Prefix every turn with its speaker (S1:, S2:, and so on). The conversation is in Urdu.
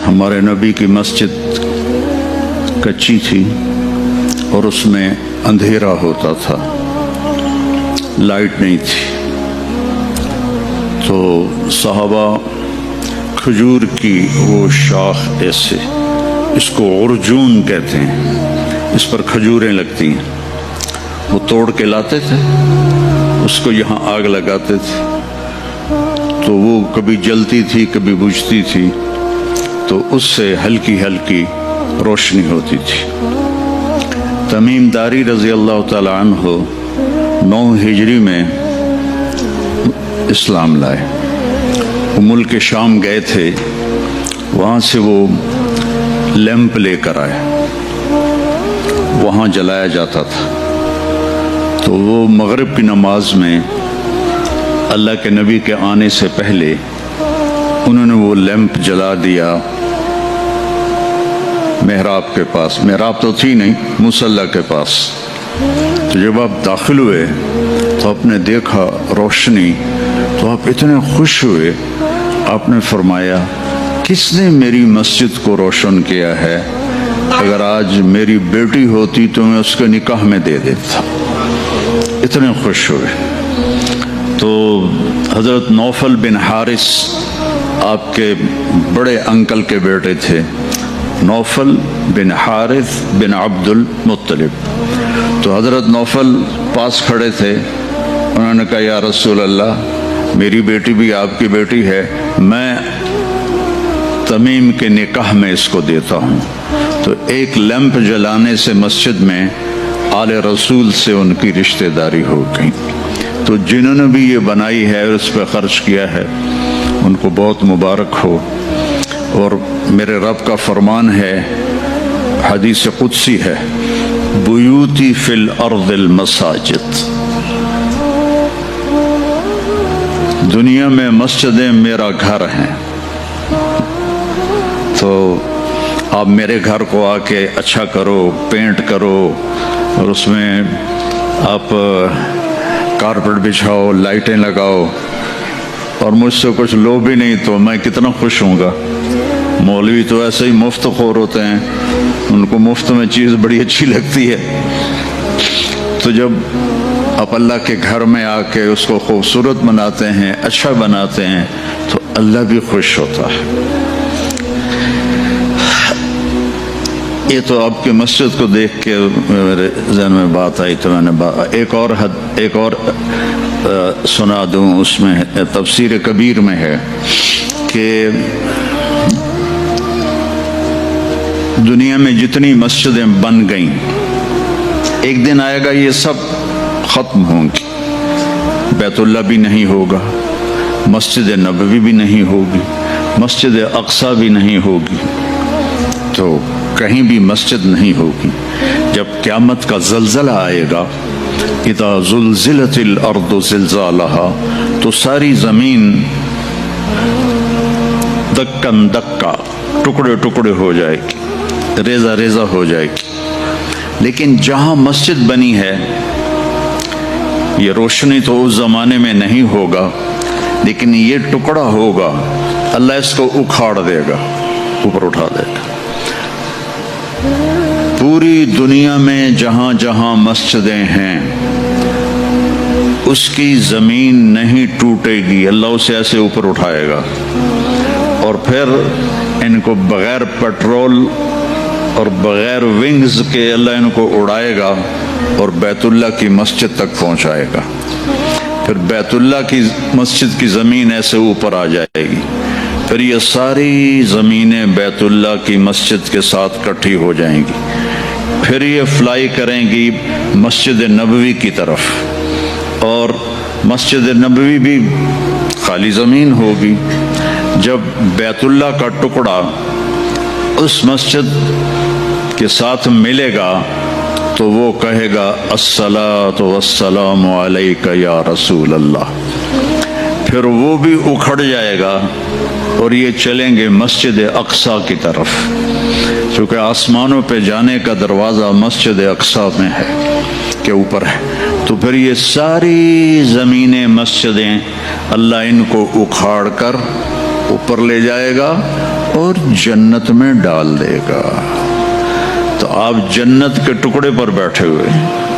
S1: ہمارے نبی کی مسجد کچی تھی اور اس میں اندھیرا ہوتا تھا، لائٹ نہیں تھی، تو صحابہ کھجور کی وہ شاخ ایسے، اس کو عرجون کہتے ہیں، اس پر کھجوریں لگتی ہیں، وہ توڑ کے لاتے تھے، اس کو یہاں آگ لگاتے تھے تو وہ کبھی جلتی تھی کبھی بجھتی تھی، تو اس سے ہلکی ہلکی روشنی ہوتی تھی۔ تمیم داری رضی اللہ تعالی عنہ 9 ہجری میں اسلام لائے، وہ ملک شام گئے تھے، وہاں سے وہ لیمپ لے کر آئے، وہاں جلایا جاتا تھا، تو وہ مغرب کی نماز میں اللہ کے نبی کے آنے سے پہلے انہوں نے وہ لیمپ جلا دیا محراب کے پاس، محراب تو تھی نہیں، مصلی کے پاس۔ تو جب آپ داخل ہوئے تو آپ نے دیکھا روشنی، تو آپ اتنے خوش ہوئے، آپ نے فرمایا کس نے میری مسجد کو روشن کیا ہے؟ اگر آج میری بیٹی ہوتی تو میں اس کے نکاح میں دے دیتا۔ اتنے خوش ہوئے۔ تو حضرت نوفل بن حارث آپ کے بڑے انکل کے بیٹے تھے، نوفل بن حارث بن عبد المطلب۔ تو حضرت نوفل پاس کھڑے تھے، انہوں نے کہا یا رسول اللہ، میری بیٹی بھی آپ کی بیٹی ہے، میں تمیم کے نکاح میں اس کو دیتا ہوں۔ تو ایک لیمپ جلانے سے مسجد میں آل رسول سے ان کی رشتہ داری ہو گئی۔ تو جنہوں نے بھی یہ بنائی ہے اور اس پہ خرچ کیا ہے، ان کو بہت مبارک ہو۔ اور میرے رب کا فرمان ہے، حدیث قدسی ہے، بیوتی فی الارض المساجد، دنیا میں مسجدیں میرا گھر ہیں۔ تو آپ میرے گھر کو آ کے اچھا کرو، پینٹ کرو، اور اس میں آپ کارپیٹ بچھاؤ، لائٹیں لگاؤ، اور مجھ سے کچھ لو بھی نہیں تو میں کتنا خوش ہوں گا۔ مولوی تو ایسے ہی مفت خور ہوتے ہیں، ان کو مفت میں چیز بڑی اچھی لگتی ہے۔ تو جب آپ اللہ کے گھر میں آ کے اس کو خوبصورت بناتے ہیں، اچھا بناتے ہیں، تو اللہ بھی خوش ہوتا ہے۔ یہ تو آپ کی مسجد کو دیکھ کے میرے ذہن میں بات آئی، تو میں نے ایک اور سنا دوں۔ اس میں تفسیر کبیر میں ہے کہ دنیا میں جتنی مسجدیں بن گئیں، ایک دن آئے گا یہ سب ختم ہوں گی، بیت اللہ بھی نہیں ہوگا، مسجد نبوی بھی نہیں ہوگی، مسجد اقصی بھی نہیں ہوگی، تو کہیں بھی مسجد نہیں ہوگی۔ جب قیامت کا زلزلہ آئے گا، اذا زلزلت الارض زلزالها، تو ساری زمین دکن دکا، ٹکڑے ٹکڑے ہو جائے گی، ریزہ ریزہ ہو جائے گی۔ لیکن جہاں مسجد بنی ہے، یہ روشنی تو اس زمانے میں نہیں ہوگا، لیکن یہ ٹکڑا ہوگا، اللہ اس کو اکھاڑ دے گا، اوپر اٹھا دے گا۔ پوری دنیا میں جہاں جہاں مسجدیں ہیں، اس کی زمین نہیں ٹوٹے گی، اللہ اسے ایسے اوپر اٹھائے گا، اور پھر ان کو بغیر پیٹرول اور بغیر ونگز کے اللہ ان کو اڑائے گا اور بیت اللہ کی مسجد تک پہنچائے گا۔ پھر بیت اللہ کی مسجد کی زمین ایسے اوپر آ جائے گی، پھر یہ ساری زمینیں بیت اللہ کی مسجد کے ساتھ کٹھی ہو جائیں گی، پھر یہ فلائی کریں گی مسجد نبوی کی طرف، اور مسجد نبوی بھی خالی زمین ہوگی۔ جب بیت اللہ کا ٹکڑا اس مسجد کے ساتھ ملے گا تو وہ کہے گا الصلاۃ والسلام علیک یا رسول اللہ، پھر وہ بھی اکھڑ جائے گا اور یہ چلیں گے مسجد اقصی کی طرف، چونکہ آسمانوں پہ جانے کا دروازہ مسجد اقصی میں ہے کہ اوپر ہے۔ تو پھر یہ ساری زمینیں مسجدیں اللہ ان کو اکھاڑ کر اوپر لے جائے گا اور جنت میں ڈال دے گا۔ تو آپ جنت کے ٹکڑے پر بیٹھے ہوئے ہیں،